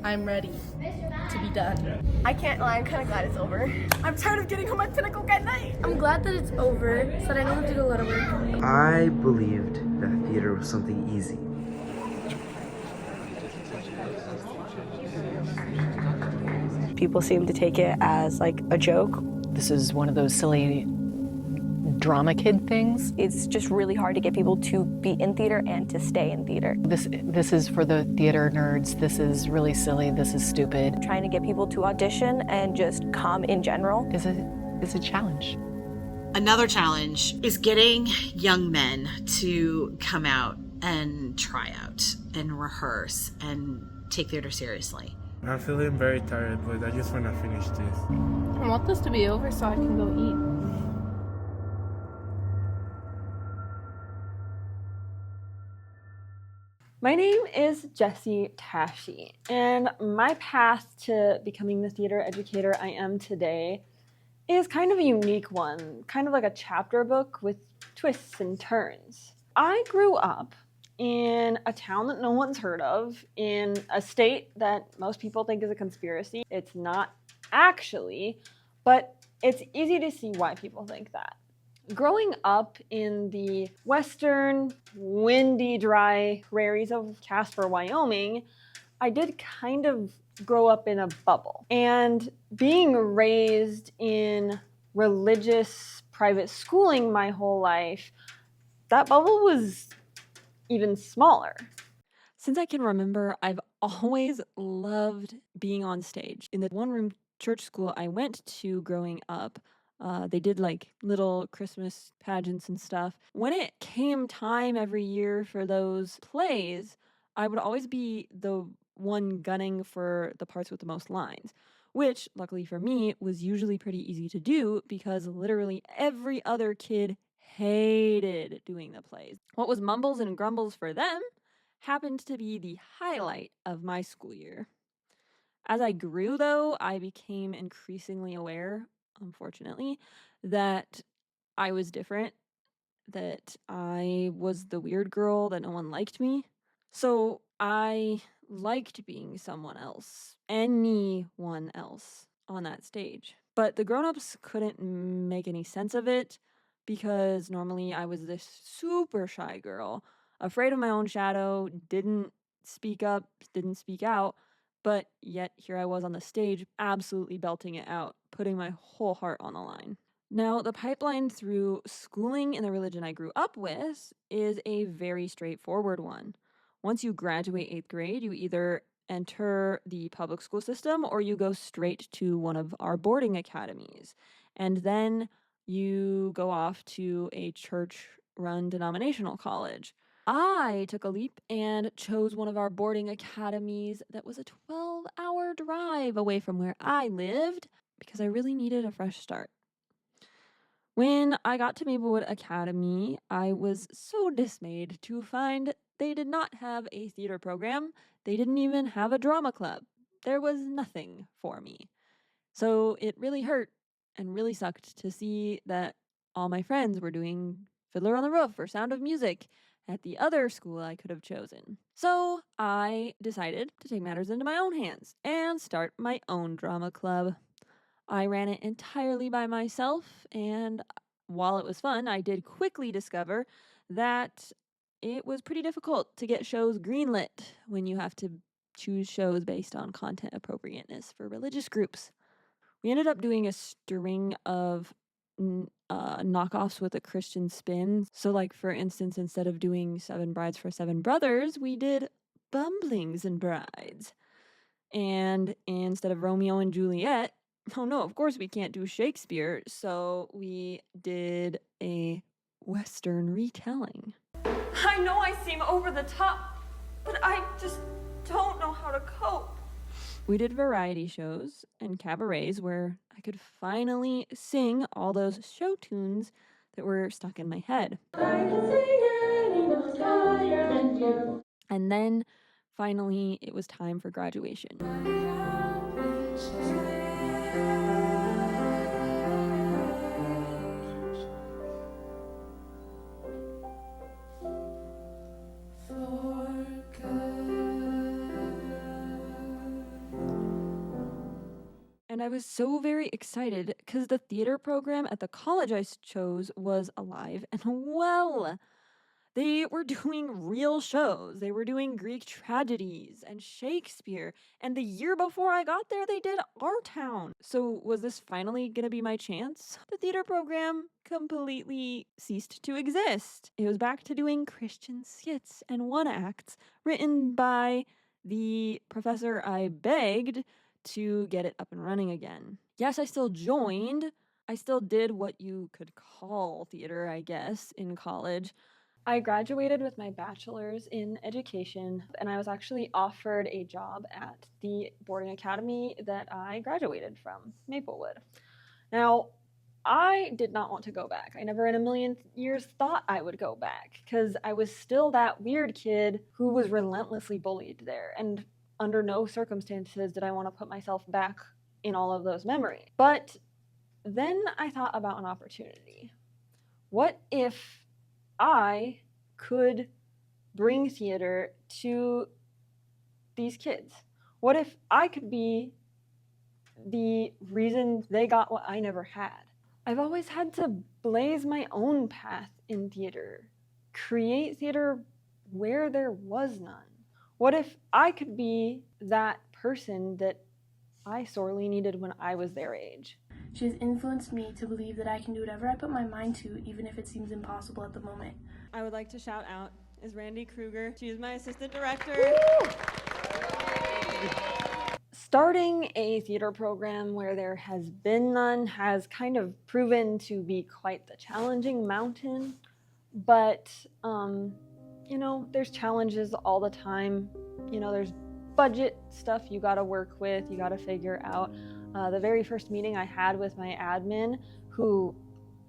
I'm ready to be done. I can't lie, I'm kind of glad it's over. I'm tired of getting home at 10 o'clock at night. I'm glad that it's over so that I don't have to do a lot of work. I believed that theater was something easy. People seem to take it as like a joke. This is one of those silly drama kid things. It's just really hard to get people to be in theater and to stay in theater. This is for the theater nerds. This is really silly. This is stupid. Trying to get people to audition and just come in general Is a challenge. Another challenge is getting young men to come out and try out and rehearse and take theater seriously. I'm feeling very tired, but I just want to finish this. I want this to be over so I can go eat. My name is Jessie Tasche, and my path to becoming the theater educator I am today is kind of a unique one, kind of like a chapter book with twists and turns. I grew up in a town that no one's heard of, in a state that most people think is a conspiracy. It's not actually, but it's easy to see why people think that. Growing up in the western, windy, dry prairies of Casper, Wyoming, I did kind of grow up in a bubble. And being raised in religious private schooling my whole life, that bubble was even smaller. Since I can remember, I've always loved being on stage. In the one-room church school I went to growing up, they did like little Christmas pageants and stuff. When it came time every year for those plays, I would always be the one gunning for the parts with the most lines, which, luckily for me, was usually pretty easy to do because literally every other kid hated doing the plays. What was mumbles and grumbles for them happened to be the highlight of my school year. As I grew, though, I became increasingly aware, unfortunately, that I was different, that I was the weird girl, that no one liked me. So I liked being someone else, anyone else on that stage. But the grown-ups couldn't make any sense of it because normally I was this super shy girl, afraid of my own shadow, didn't speak up, didn't speak out, but yet here I was on the stage absolutely belting it out, putting my whole heart on the line. Now, the pipeline through schooling in the religion I grew up with is a very straightforward one. Once you graduate 8th grade, you either enter the public school system or you go straight to one of our boarding academies. And then you go off to a church-run denominational college. I took a leap and chose one of our boarding academies that was a 12-hour drive away from where I lived because I really needed a fresh start. When I got to Maplewood Academy, I was so dismayed to find they did not have a theater program. They didn't even have a drama club. There was nothing for me. So it really hurt and really sucked to see that all my friends were doing Fiddler on the Roof or Sound of Music at the other school I could have chosen. So I decided to take matters into my own hands and start my own drama club. I ran it entirely by myself, and while it was fun, I did quickly discover that it was pretty difficult to get shows greenlit when you have to choose shows based on content appropriateness for religious groups. We ended up doing a string of knockoffs with a Christian spin. So, like, for instance, instead of doing Seven Brides for Seven Brothers, we did Bumblings and Brides. And instead of Romeo and Juliet, oh no, of course we can't do Shakespeare, so we did a Western retelling. I know I seem over the top, but I just don't know how to cope. We did variety shows and cabarets where I could finally sing all those show tunes that were stuck in my head. I can sing any note higher than you. And then finally it was time for graduation. and I was so very excited because the theater program at the college I chose was alive and well. They were doing real shows. They were doing Greek tragedies and Shakespeare. And the year before I got there, they did Our Town. So was this finally going to be my chance? The theater program completely ceased to exist. It was back to doing Christian skits and one acts written by the professor I begged to get it up and running again. Yes, I still joined. I still did what you could call theater, I guess, in college. I graduated with my bachelor's in education, and I was actually offered a job at the boarding academy that I graduated from, Maplewood. Now, I did not want to go back. I never in a million years thought I would go back because I was still that weird kid who was relentlessly bullied there, and under no circumstances did I want to put myself back in all of those memories. But then I thought about an opportunity. What if I could bring theater to these kids? What if I could be the reason they got what I never had? I've always had to blaze my own path in theater, create theater where there was none. What if I could be that person that I sorely needed when I was their age? She has influenced me to believe that I can do whatever I put my mind to, even if it seems impossible at the moment. I would like to shout out is Randy Kruger. She is my assistant director. Starting a theater program where there has been none has kind of proven to be quite the challenging mountain, but there's challenges all the time. There's budget stuff you gotta work with, you gotta figure out. The very first meeting I had with my admin, who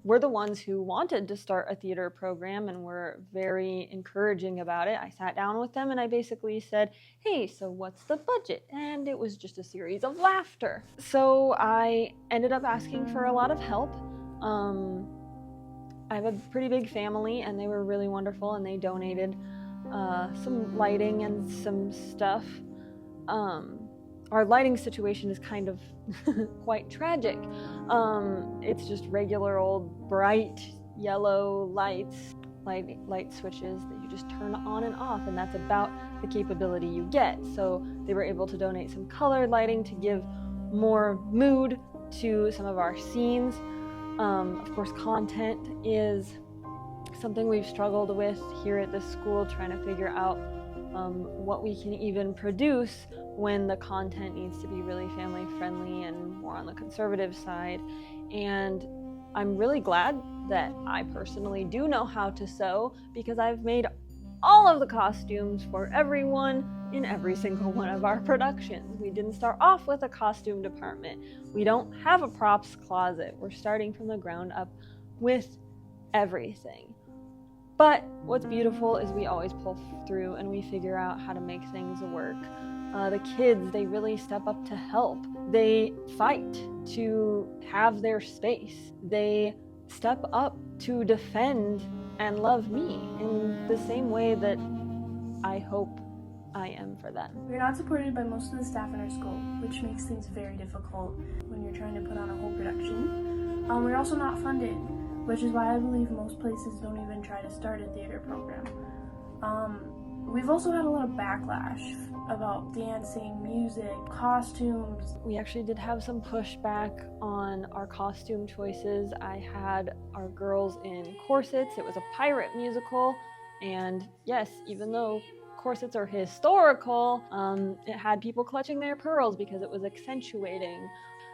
were the ones who wanted to start a theater program and were very encouraging about it, I sat down with them and I basically said, hey, so what's the budget? And it was just a series of laughter. So I ended up asking for a lot of help. I have a pretty big family and they were really wonderful, and they donated some lighting and some stuff. Our lighting situation is kind of quite tragic. It's just regular old bright yellow lights, light switches that you just turn on and off, and that's about the capability you get. So they were able to donate some colored lighting to give more mood to some of our scenes. Of course, content is something we've struggled with here at this school, trying to figure out what we can even produce when the content needs to be really family friendly and more on the conservative side. And I'm really glad that I personally do know how to sew, because I've made all of the costumes for everyone in every single one of our productions. We didn't start off with a costume department. We don't have a props closet. We're starting from the ground up with everything. But what's beautiful is we always pull through and we figure out how to make things work. The kids, they really step up to help. They fight to have their space. They step up to defend and love me in the same way that I hope I am for them. We're not supported by most of the staff in our school, which makes things very difficult when you're trying to put on a whole production. We're also not funded, which is why I believe most places don't even try to start a theater program. We've also had a lot of backlash about dancing, music, costumes. We actually did have some pushback on our costume choices. I had our girls in corsets. It was a pirate musical, and yes, even though corsets are historical, it had people clutching their pearls because it was accentuating.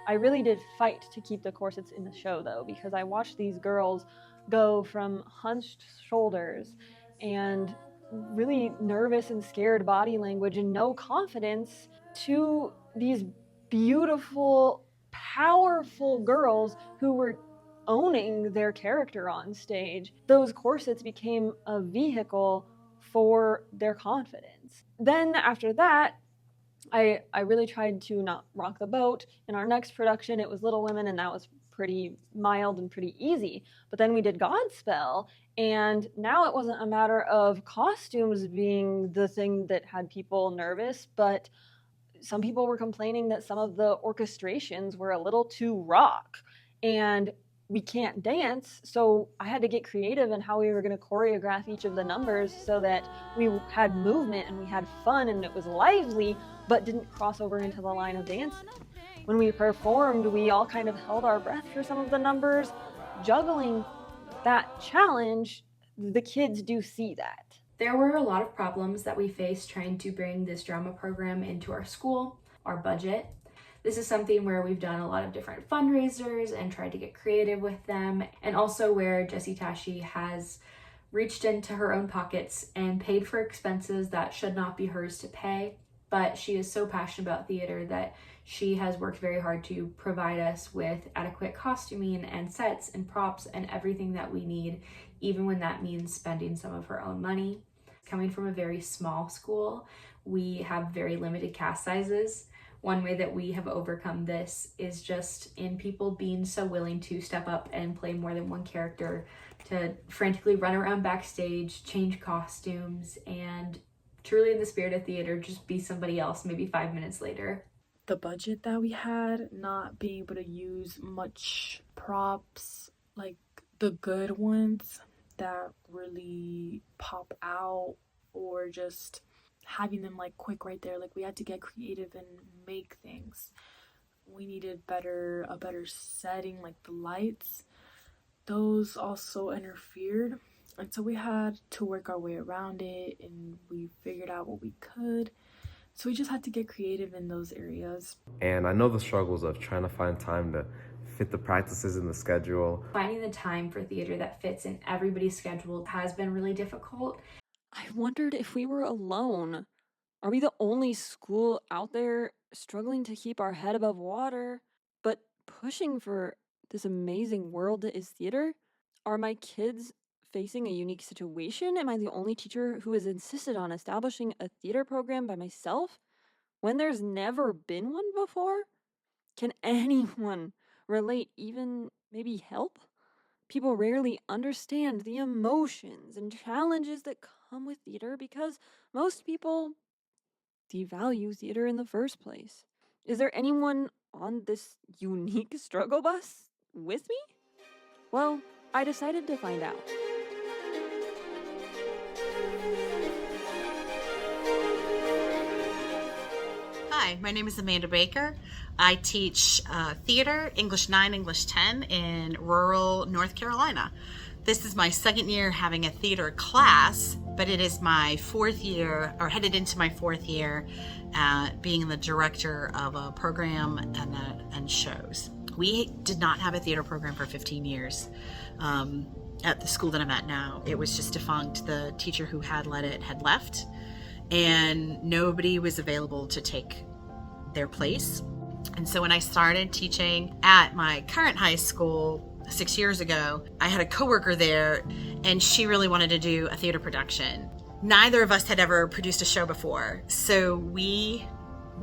I really did fight to keep the corsets in the show though, because I watched these girls go from hunched shoulders and really nervous and scared body language and no confidence to these beautiful, powerful girls who were owning their character on stage. Those corsets became a vehicle for their confidence. Then after that, I really tried to not rock the boat. In our next production, it was Little Women, and that was pretty mild and pretty easy. But then we did Godspell, and now it wasn't a matter of costumes being the thing that had people nervous, but some people were complaining that some of the orchestrations were a little too rock, and we can't dance, so I had to get creative in how we were going to choreograph each of the numbers so that we had movement and we had fun and it was lively, but didn't cross over into the line of dancing. When we performed, we all kind of held our breath for some of the numbers. Juggling that challenge, the kids do see that. There were a lot of problems that we faced trying to bring this drama program into our school, our budget. This is something where we've done a lot of different fundraisers and tried to get creative with them, and also where Jessie Tasche has reached into her own pockets and paid for expenses that should not be hers to pay. But she is so passionate about theater that she has worked very hard to provide us with adequate costuming and sets and props and everything that we need, even when that means spending some of her own money. Coming from a very small school, we have very limited cast sizes. One way that we have overcome this is just in people being so willing to step up and play more than one character, to frantically run around backstage, change costumes, and truly in the spirit of theater, just be somebody else maybe 5 minutes later. The budget that we had, not being able to use much props, like the good ones that really pop out, or just having them like quick right there. Like we had to get creative and make things. We needed a better setting, like the lights. Those also interfered, and so we had to work our way around it, and we figured out what we could. So we just had to get creative in those areas. And I know the struggles of trying to find time to fit the practices in the schedule. Finding the time for theater that fits in everybody's schedule has been really difficult. I wondered if we were alone. Are we the only school out there struggling to keep our head above water, but pushing for this amazing world that is theater? Are my kids facing a unique situation? Am I the only teacher who has insisted on establishing a theater program by myself when there's never been one before? Can anyone relate, even maybe help? People rarely understand the emotions and challenges that come with theater because most people devalue theater in the first place. Is there anyone on this unique struggle bus with me? Well, I decided to find out. Hi, my name is Amanda Baker. I teach theater, English 9, English 10 in rural North Carolina. This is my second year having a theater class, but it is my fourth year, or headed into my fourth year, being the director of a program and shows. We did not have a theater program for 15 years. At the school that I'm at now, it was just defunct. The teacher who had led it had left, and nobody was available to take their place. And so when I started teaching at my current high school 6 years ago, I had a coworker there, and she really wanted to do a theater production. Neither of us had ever produced a show before, so we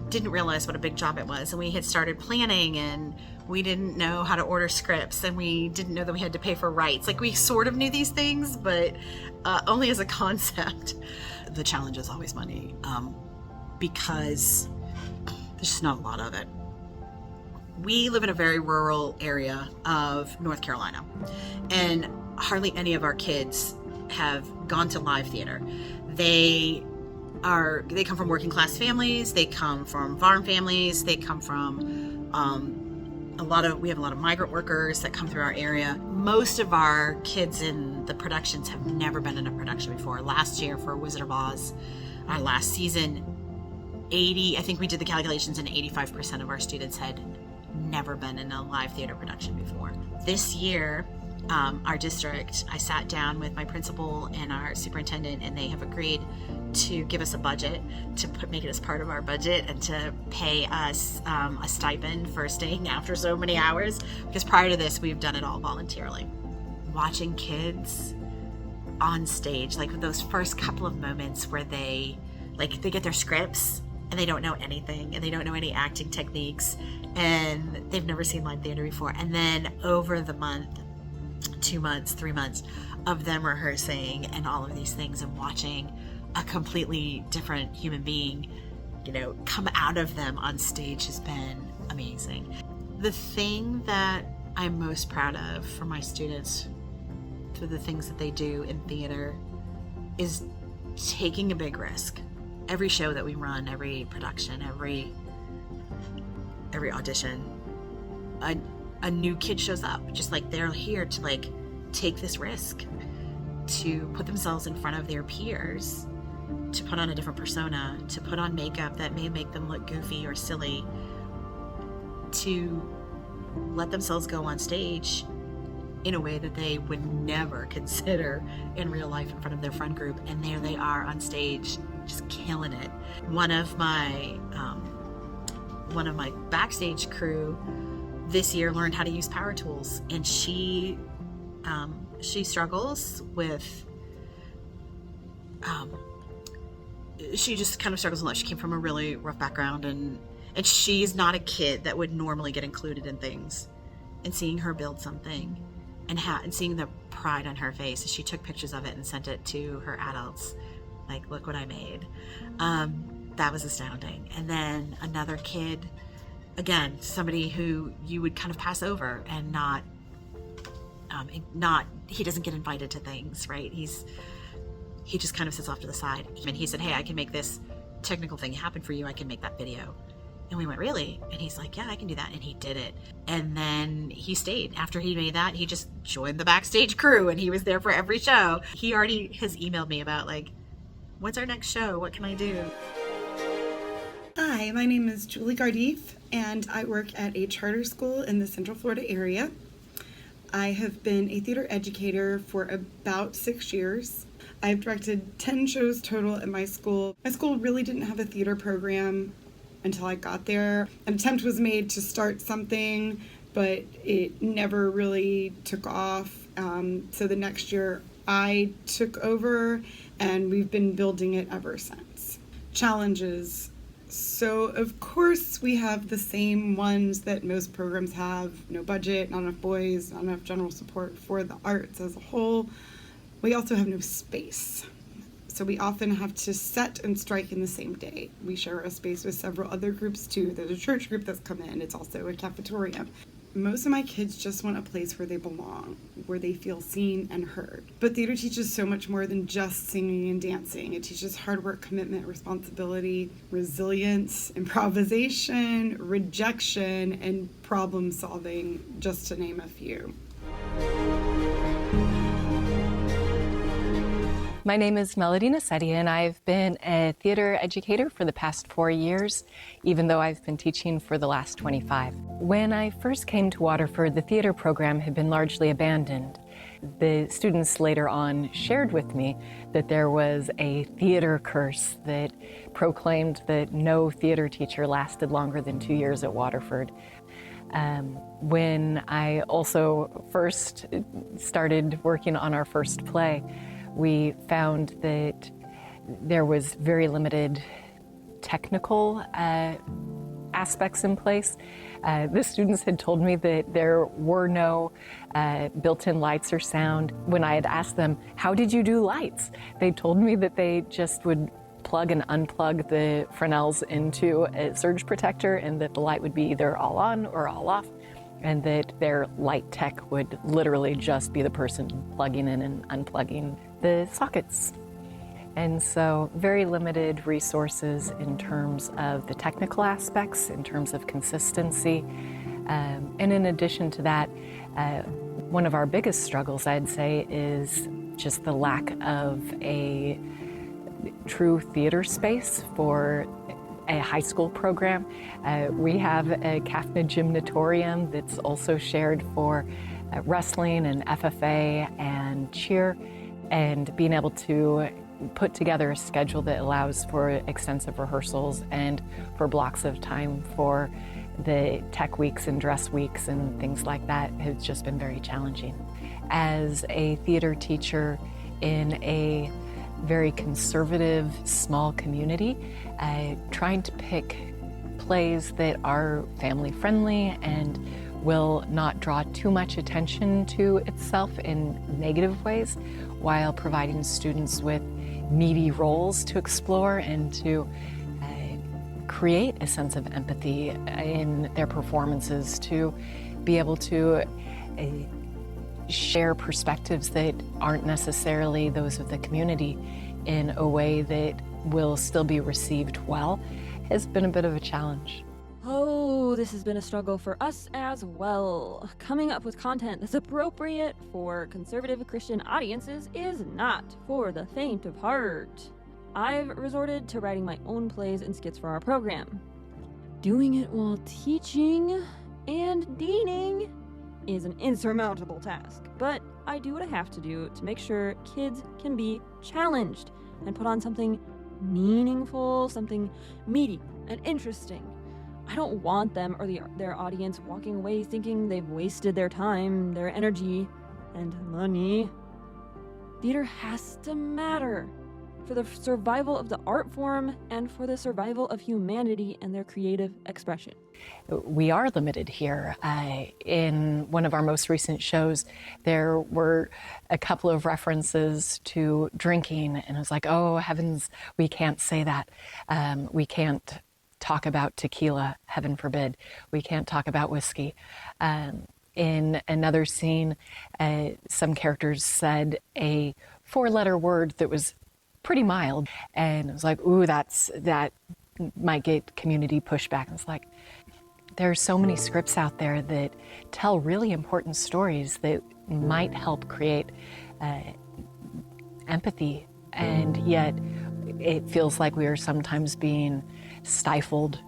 didn't realize what a big job it was, and we had started planning, and we didn't know how to order scripts, and we didn't know that we had to pay for rights. Like, we sort of knew these things, but only as a concept. The challenge is always money, because there's just not a lot of it. We live in a very rural area of North Carolina, and hardly any of our kids have gone to live theater. They come from working class families, they come from farm families, they come from we have a lot of migrant workers that come through our area. Most of our kids in the productions have never been in a production before. Last year for Wizard of Oz, our last season, I think we did the calculations, and 85% of our students had never been in a live theater production before. This year, our district, I sat down with my principal and our superintendent, and they have agreed to give us a budget, to make it as part of our budget, and to pay us a stipend for staying after so many hours, because prior to this, we've done it all voluntarily. Watching kids on stage, like those first couple of moments where they get their scripts, and they don't know anything, and they don't know any acting techniques, and they've never seen live theater before. And then over the month, 2 months, 3 months of them rehearsing and all of these things, and watching a completely different human being come out of them on stage has been amazing. The thing that I'm most proud of for my students through the things that they do in theater is taking a big risk. Every show that we run, every production, every audition, a new kid shows up, just like they're here to take this risk, to put themselves in front of their peers, to put on a different persona, to put on makeup that may make them look goofy or silly, to let themselves go on stage in a way that they would never consider in real life in front of their friend group, and there they are on stage just killing it. One of my backstage crew this year learned how to use power tools, and she struggles with she just kind of struggles in life. She came from a really rough background, and she's not a kid that would normally get included in things. And seeing her build something and seeing the pride on her face as she took pictures of it and sent it to her adults, like, look what I made. That was astounding. And then another kid, again, somebody who you would kind of pass over and not he doesn't get invited to things, right? He just kind of sits off to the side. And he said, hey, I can make this technical thing happen for you. I can make that video. And we went, really? And he's like, yeah, I can do that. And he did it. And then he stayed. After he made that, he just joined the backstage crew, and he was there for every show. He already has emailed me about, when's our next show? What can I do? Hi, my name is Julie Gardif, and I work at a charter school in the Central Florida area. I have been a theater educator for about 6 years. I've directed 10 shows total at my school. My school really didn't have a theater program until I got there. An attempt was made to start something, but it never really took off. So the next year I took over, and we've been building it ever since. Challenges. So of course we have the same ones that most programs have: no budget, not enough boys, not enough general support for the arts as a whole. We also have no space. So we often have to set and strike in the same day. We share a space with several other groups too. There's a church group that's come in. It's also a cafeteria. Most of my kids just want a place where they belong, where they feel seen and heard. But theater teaches so much more than just singing and dancing. It teaches hard work, commitment, responsibility, resilience, improvisation, rejection, and problem solving, just to name a few. My name is Melody Nassetti, and I've been a theater educator for the past 4 years, even though I've been teaching for the last 25. When I first came to Waterford, the theater program had been largely abandoned. The students later on shared with me that there was a theater curse that proclaimed that no theater teacher lasted longer than 2 years at Waterford. When I also first started working on our first play, we found that there was very limited technical aspects in place. The students had told me that there were no built-in lights or sound. When I had asked them, how did you do lights? They told me that they just would plug and unplug the Fresnels into a surge protector, and that the light would be either all on or all off, and that their light tech would literally just be the person plugging in and unplugging the sockets. And so very limited resources in terms of the technical aspects, in terms of consistency. And in addition to that, one of our biggest struggles, I'd say, is just the lack of a true theater space for a high school program. We have a CAFNA gymnatorium that's also shared for wrestling and FFA and cheer, and being able to put together a schedule that allows for extensive rehearsals and for blocks of time for the tech weeks and dress weeks and things like that has just been very challenging. As a theater teacher in a very conservative, small community, trying to pick plays that are family friendly and will not draw too much attention to itself in negative ways, while providing students with meaty roles to explore and to create a sense of empathy in their performances, to be able to share perspectives that aren't necessarily those of the community in a way that will still be received well, has been a bit of a challenge. Oh, this has been a struggle for us as well. Coming up with content that's appropriate for conservative Christian audiences is not for the faint of heart. I've resorted to writing my own plays and skits for our program. Doing it while teaching and deaning is an insurmountable task, but I do what I have to do to make sure kids can be challenged and put on something meaningful, something meaty and interesting. I don't want them or their audience walking away thinking they've wasted their time, their energy, and money. Theater has to matter for the survival of the art form and for the survival of humanity and their creative expression. We are limited here. In one of our most recent shows, there were a couple of references to drinking, and it was like, oh heavens, we can't say that. We can't talk about tequila, heaven forbid. We can't talk about whiskey. In another scene, some characters said a 4-letter word that was pretty mild, and it was like, ooh, that might get community pushback. And it's like, there are so many scripts out there that tell really important stories that might help create empathy, and yet it feels like we are sometimes being stifled,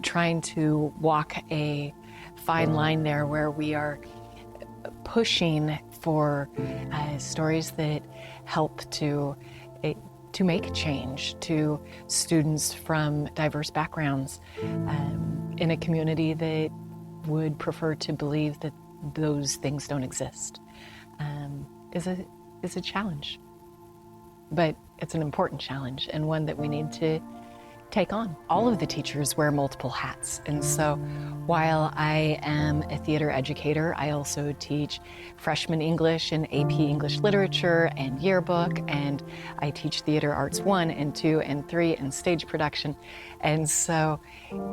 trying to walk a fine line there where we are pushing for stories that help to make change to students from diverse backgrounds in a community that would prefer to believe that those things don't exist, is a challenge. But it's an important challenge, and one that we need to take on. All of the teachers wear multiple hats, and so while I am a theater educator, I also teach freshman English and AP English Literature and yearbook, and I teach theater arts 1 and 2 and 3 and stage production. And so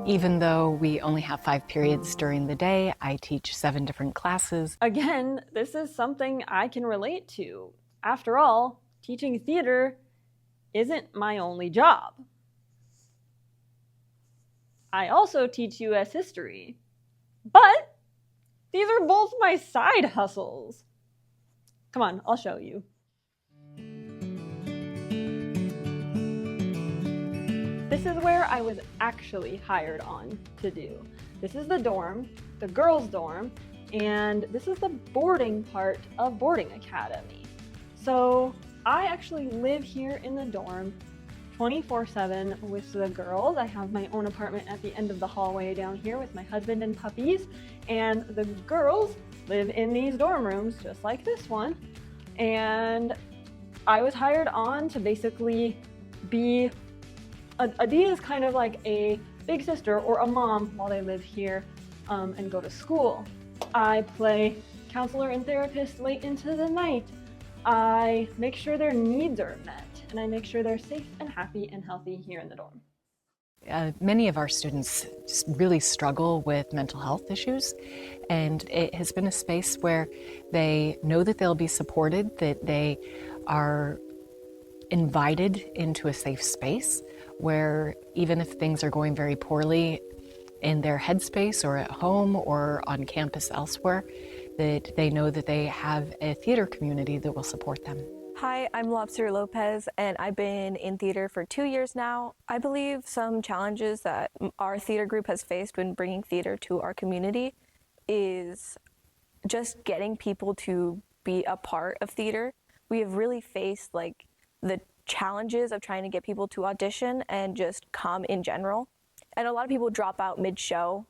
even though we only have 5 periods during the day, I teach 7 different classes. Again, this is something I can relate to. After all, teaching theater isn't my only job. I also teach US history, but these are both my side hustles. Come on, I'll show you. This is where I was actually hired on to do. This is the dorm, the girls' dorm, and this is the boarding part of boarding academy. So I actually live here in the dorm 24/7 with the girls. I have my own apartment at the end of the hallway down here with my husband and puppies, and the girls live in these dorm rooms just like this one. And I was hired on to basically be Adina's kind of like a big sister or a mom while they live here and go to school. I play counselor and therapist late into the night. I make sure their needs are met, and I make sure they're safe and happy and healthy here in the dorm. Many of our students really struggle with mental health issues, and it has been a space where they know that they'll be supported, that they are invited into a safe space where even if things are going very poorly in their headspace or at home or on campus elsewhere, that they know that they have a theater community that will support them. Hi, I'm Lobster Lopez, and I've been in theater for 2 years now. I believe some challenges that our theater group has faced when bringing theater to our community is just getting people to be a part of theater. We have really faced the challenges of trying to get people to audition and just come in general. And a lot of people drop out mid-show.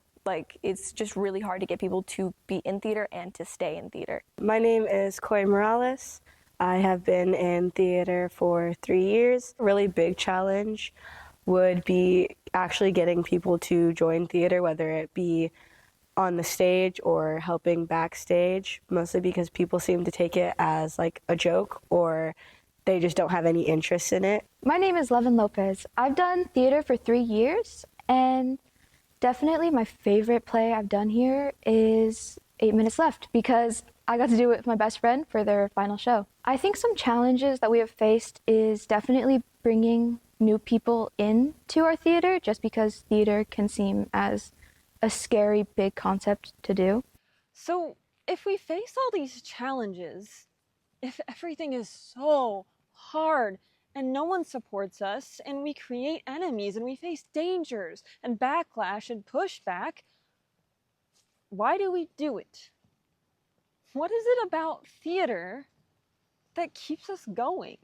It's just really hard to get people to be in theater and to stay in theater. My name is Coy Morales. I have been in theater for 3 years. A really big challenge would be actually getting people to join theater, whether it be on the stage or helping backstage, mostly because people seem to take it as a joke or they just don't have any interest in it. My name is Levin Lopez. I've done theater for 3 years, And definitely my favorite play I've done here is 8 Minutes Left, because I got to do it with my best friend for their final show. I think some challenges that we have faced is definitely bringing new people into our theater, just because theater can seem as a scary big concept to do. So if we face all these challenges, if everything is so hard and no one supports us, and we create enemies and we face dangers and backlash and pushback, why do we do it? What is it about theater that keeps us going?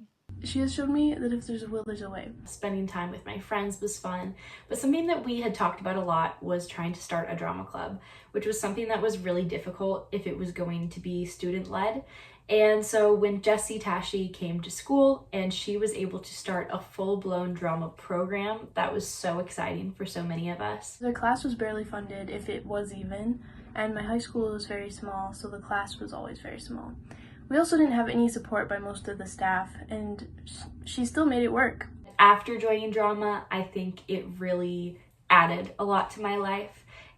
She has shown me that if there's a will, there's a way. Spending time with my friends was fun, but something that we had talked about a lot was trying to start a drama club, which was something that was really difficult if it was going to be student-led. And so when Jessie Tasche came to school and she was able to start a full-blown drama program, that was so exciting for so many of us. The class was barely funded, if it was even, and my high school was very small, so the class was always very small. We also didn't have any support by most of the staff, and she still made it work. After joining drama, I think it really added a lot to my life.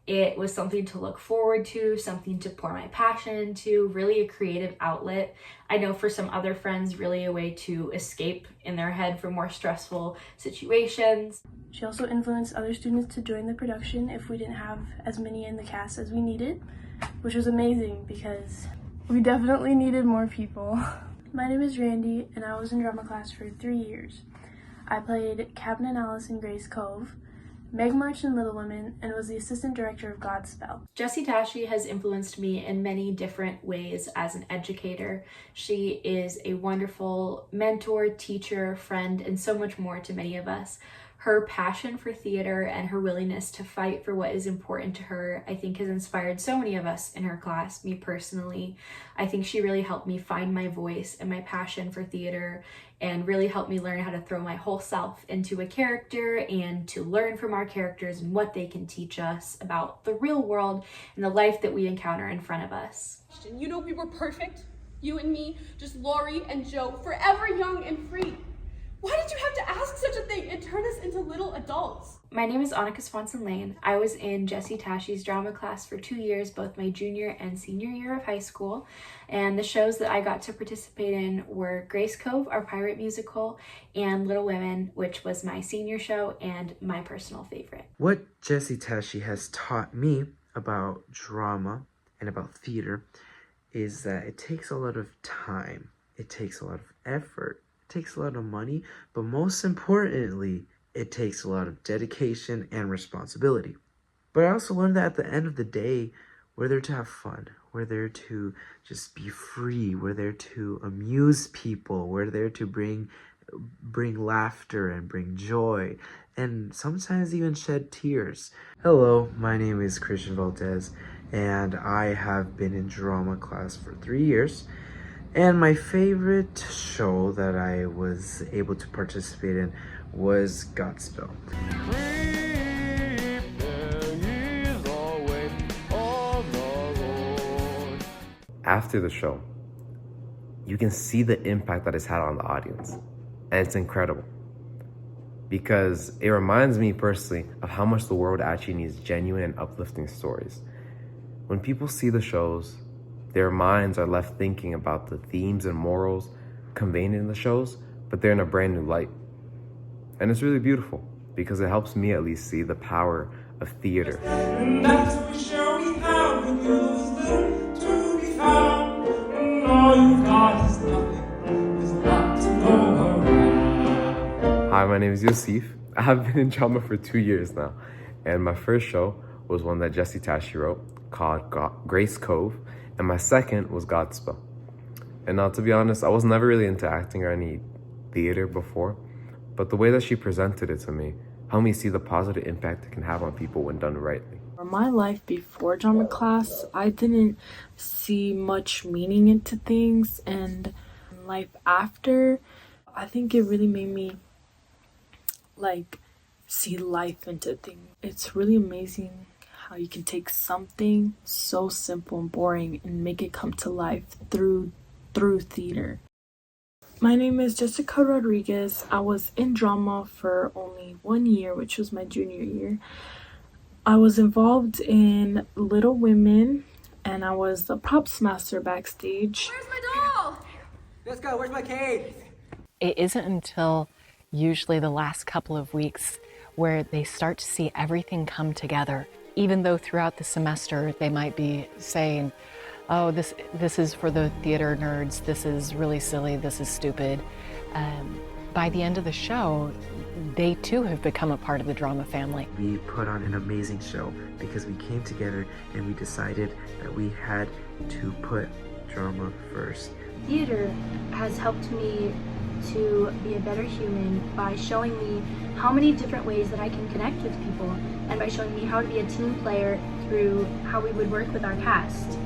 It was something to look forward to, something to pour my passion into, really a creative outlet. I know for some other friends, really a way to escape in their head from more stressful situations. She also influenced other students to join the production if we didn't have as many in the cast as we needed, which was amazing because we definitely needed more people. My name is Randy, and I was in drama class for 3 years. I played Captain and Alice in Grace Cove, Meg March in Little Women, and was the assistant director of Godspell. Jessie Tasche has influenced me in many different ways as an educator. She is a wonderful mentor, teacher, friend, and so much more to many of us. Her passion for theater and her willingness to fight for what is important to her, I think, has inspired so many of us in her class, me personally. I think she really helped me find my voice and my passion for theater, and really helped me learn how to throw my whole self into a character and to learn from our characters and what they can teach us about the real world and the life that we encounter in front of us. You know, we were perfect, you and me, just Lori and Joe, forever young and free. Why did you have to ask such a thing and turn us into little adults? My name is Annika Swanson-Lane. I was in Jessie Tasche's drama class for 2 years, both my junior and senior year of high school. And the shows that I got to participate in were Grace Cove, our pirate musical, and Little Women, which was my senior show and my personal favorite. What Jessie Tasche has taught me about drama and about theater is that it takes a lot of time, it takes a lot of effort, it takes a lot of money, but most importantly, it takes a lot of dedication and responsibility. But I also learned that at the end of the day, we're there to have fun. We're there to just be free. We're there to amuse people. We're there to bring laughter and bring joy, and sometimes even shed tears. Hello, my name is Christian Valdez, and I have been in drama class for 3 years. And my favorite show that I was able to participate in was Godspell. After the show, you can see the impact that it's had on the audience. And it's incredible. Because it reminds me personally of how much the world actually needs genuine and uplifting stories. When people see the shows, their minds are left thinking about the themes and morals conveyed in the shows, but they're in a brand new light. And it's really beautiful because it helps me at least see the power of theater. And that's we sure we have the good to be found. And all you've got is nothing, there's a lot to go around. Hi, my name is Yosef. I have been in drama for 2 years now. And my first show was one that Jessie Tasche wrote called Grace Cove. And my second was Godspell. And now, to be honest, I was never really into acting or any theater before, but the way that she presented it to me helped me see the positive impact it can have on people when done rightly. For my life before drama class, I didn't see much meaning into things, and life after, I think it really made me see life into things. It's really amazing how you can take something so simple and boring and make it come to life through theater. My name is Jessica Rodriguez. I was in drama for only 1 year, which was my junior year. I was involved in Little Women, and I was the props master backstage. Where's my doll? Let's go, where's my cake? It isn't until usually the last couple of weeks where they start to see everything come together. Even though throughout the semester they might be saying, oh, this is for the theater nerds, this is really silly, this is stupid. By the end of the show, they too have become a part of the drama family. We put on an amazing show because we came together and we decided that we had to put drama first. Theater has helped me to be a better human by showing me how many different ways that I can connect with people, and by showing me how to be a team player through how we would work with our cast.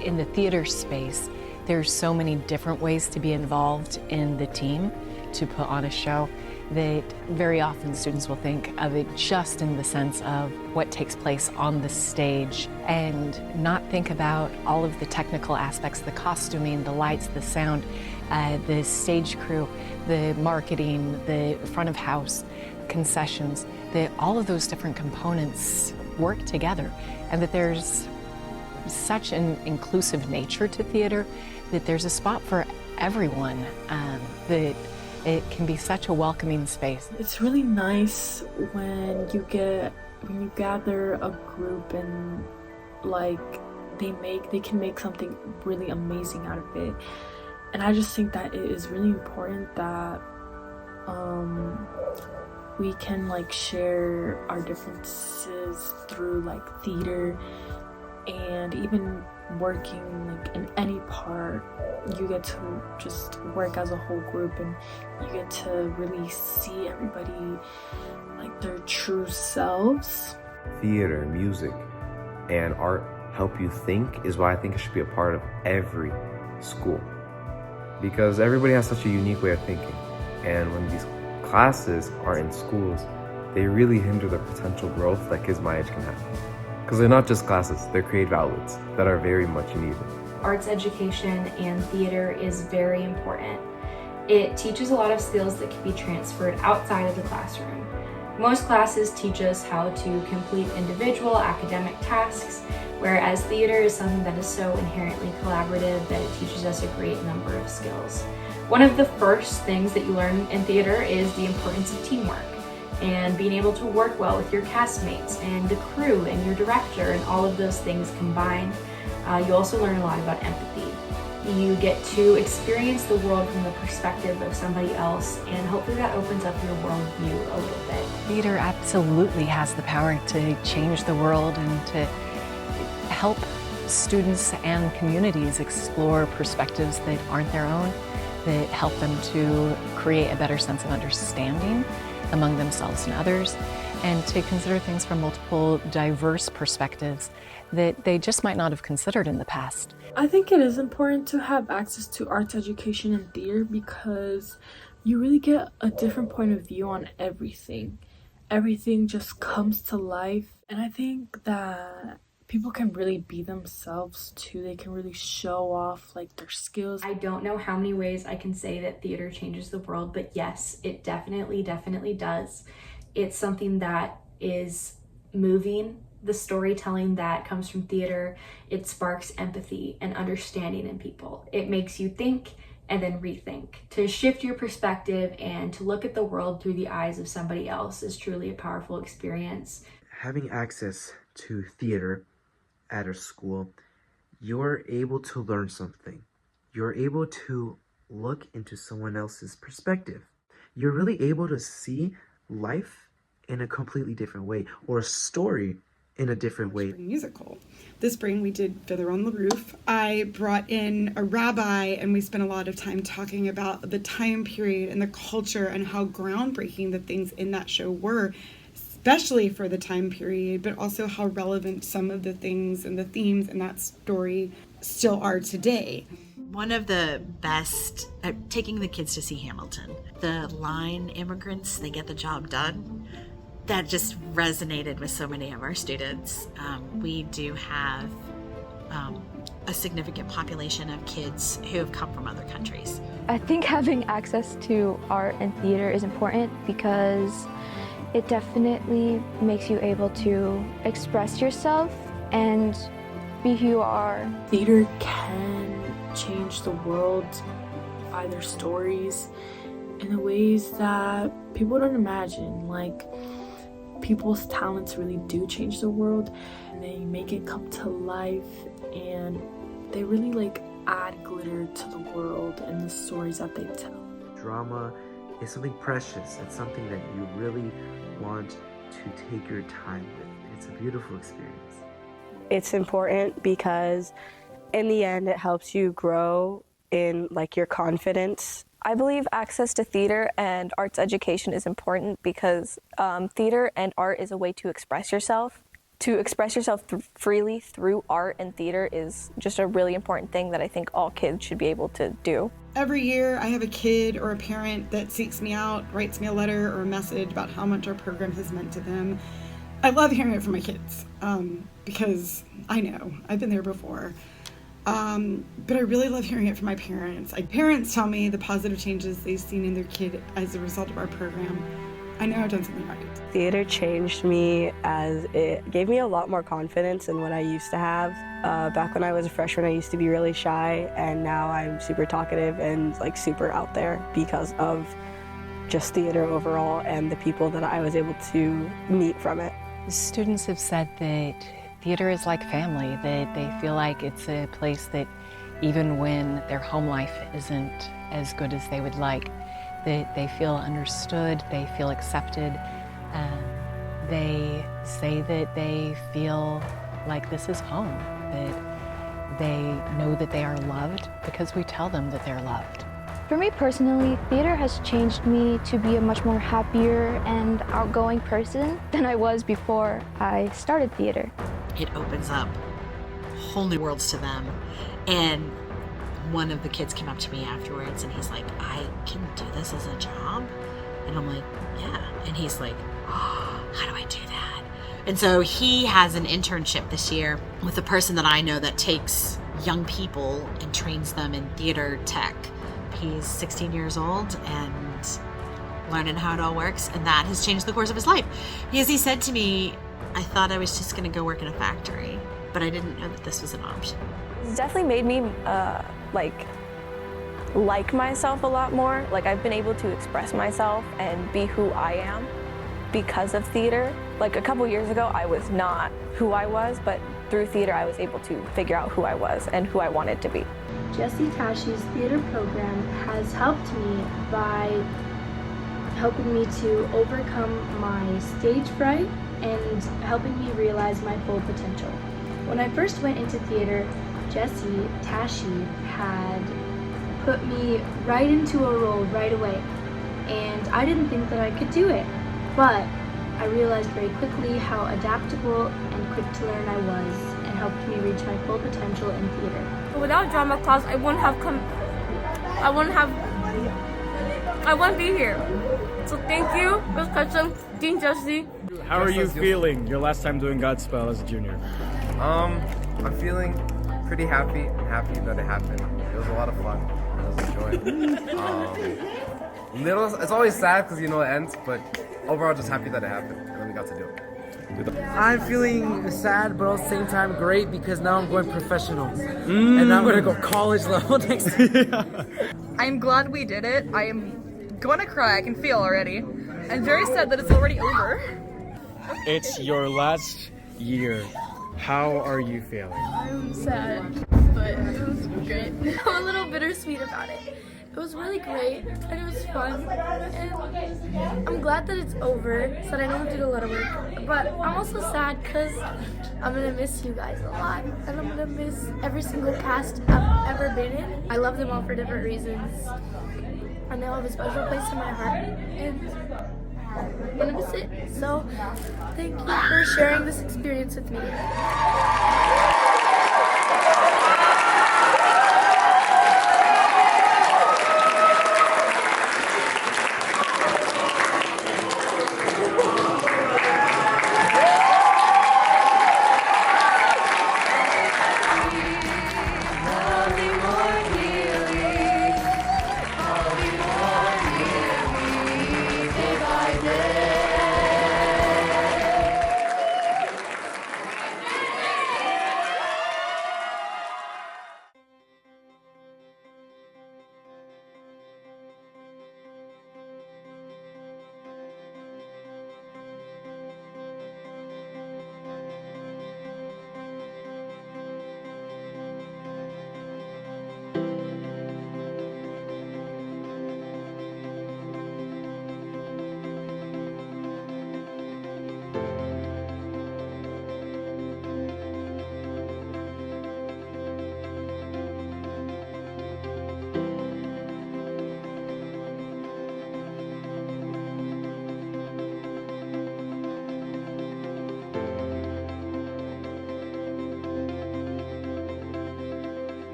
In the theater space, there's so many different ways to be involved in the team to put on a show that very often students will think of it just in the sense of what takes place on the stage and not think about all of the technical aspects, the costuming, the lights, the sound, the stage crew, the marketing, the front of house, concessions, that all of those different components work together, and that there's such an inclusive nature to theater that there's a spot for everyone, that it can be such a welcoming space. It's really nice when you gather a group and like they can make something really amazing out of it. And I just think that it is really important that we can like share our differences through like theater, and even working like in any part, you get to just work as a whole group and you get to really see everybody like their true selves. Theater, music, and art help you think is why I think it should be a part of every school, because everybody has such a unique way of thinking, and when these classes are in schools, they really hinder the potential growth that kids my age can have. Because they're not just classes, they're creative outlets that are very much needed. Arts education and theater is very important. It teaches a lot of skills that can be transferred outside of the classroom. Most classes teach us how to complete individual academic tasks, whereas theater is something that is so inherently collaborative that it teaches us a great number of skills. One of the first things that you learn in theater is the importance of teamwork, and being able to work well with your castmates and the crew and your director, and all of those things combined. You also learn a lot about empathy. You get to experience the world from the perspective of somebody else, and hopefully that opens up your worldview a little bit. Theater absolutely has the power to change the world and to help students and communities explore perspectives that aren't their own, that help them to create a better sense of understanding among themselves and others, and to consider things from multiple diverse perspectives that they just might not have considered in the past. I think it is important to have access to arts education and theater because you really get a different point of view on everything. Everything just comes to life, and I think that people can really be themselves too. They can really show off like their skills. I don't know how many ways I can say that theater changes the world, but yes, it definitely does. It's something that is moving. The storytelling that comes from theater, it sparks empathy and understanding in people. It makes you think and then rethink. To shift your perspective and to look at the world through the eyes of somebody else is truly a powerful experience. Having access to theater at a school, you're able to learn something. You're able to look into someone else's perspective. You're really able to see life in a completely different way, or a story in a different way. Musical. This spring we did Fiddler on the Roof. I brought in a rabbi and we spent a lot of time talking about the time period and the culture and how groundbreaking the things in that show were, especially for the time period, but also how relevant some of the things and the themes in that story still are today. One of the best, taking the kids to see Hamilton, the line, immigrants, they get the job done, that just resonated with so many of our students. We do have a significant population of kids who have come from other countries. I think having access to art and theater is important because it definitely makes you able to express yourself and be who you are. Theater can change the world by their stories in ways that people don't imagine. Like, people's talents really do change the world, and they make it come to life, and they really like add glitter to the world and the stories that they tell. Drama is something precious. It's something that you really want to take your time with. It's a beautiful experience. It's important because in the end it helps you grow in like your confidence. I believe access to theater and arts education is important because theater and art is a way to express yourself. To express yourself freely through art and theater is just a really important thing that I think all kids should be able to do. Every year I have a kid or a parent that seeks me out, writes me a letter or a message about how much our program has meant to them. I love hearing it from my kids because I know, I've been there before. But I really love hearing it from my parents. Parents tell me the positive changes they've seen in their kid as a result of our program. I know I've done something right. Theater changed me as it gave me a lot more confidence than what I used to have. Back when I was a freshman, I used to be really shy, and now I'm super talkative and like super out there because of just theater overall and the people that I was able to meet from it. Students have said that theater is like family, that they feel like it's a place that even when their home life isn't as good as they would like, that they feel understood, they feel accepted. They say that they feel like this is home, that they know that they are loved because we tell them that they're loved. For me personally, theater has changed me to be a much more happier and outgoing person than I was before I started theater. It opens up whole new worlds to them. And one of the kids came up to me afterwards and he's like, I can do this as a job? And I'm like, yeah. And he's like, oh, how do I do that? And so he has an internship this year with a person that I know that takes young people and trains them in theater tech. He's 16 years old and learning how it all works, and that has changed the course of his life. Because he said to me, I thought I was just going to go work in a factory, but I didn't know that this was an option. It's definitely made me like myself a lot more. Like, I've been able to express myself and be who I am because of theater. Like, a couple years ago, I was not who I was, but through theater, I was able to figure out who I was and who I wanted to be. Jessie Tasche's theater program has helped me by helping me to overcome my stage fright and helping me realize my full potential. When I first went into theater, Jessie Tasche had put me right into a role right away, and I didn't think that I could do it, but I realized very quickly how adaptable and quick to learn I was, and helped me reach my full potential in theater. Without drama class, I wouldn't be here. So thank you, Ms. Ketchum, Dean Jessie. How are you feeling your last time doing Godspell as a junior? I'm feeling pretty happy that it happened. It was a lot of fun. It was a joy. It's always sad because it ends, but overall just happy that it happened and then we got to do it. I'm feeling sad, but at the same time great because now I'm going professional. And now I'm going to go college level next year. I'm glad we did it. I am gonna cry, I can feel already. I'm very sad that it's already over. It's your last year. How are you feeling? I'm sad, but it was great. I'm a little bittersweet about it. It was really great, and it was fun, and I'm glad that it's over, so that I don't have to do a lot of work. But I'm also sad because I'm going to miss you guys a lot, and I'm going to miss every single cast I've ever been in. I love them all for different reasons, and they all have a special place in my heart, and I'm going to miss it. So thank you for sharing this experience with me.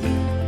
you.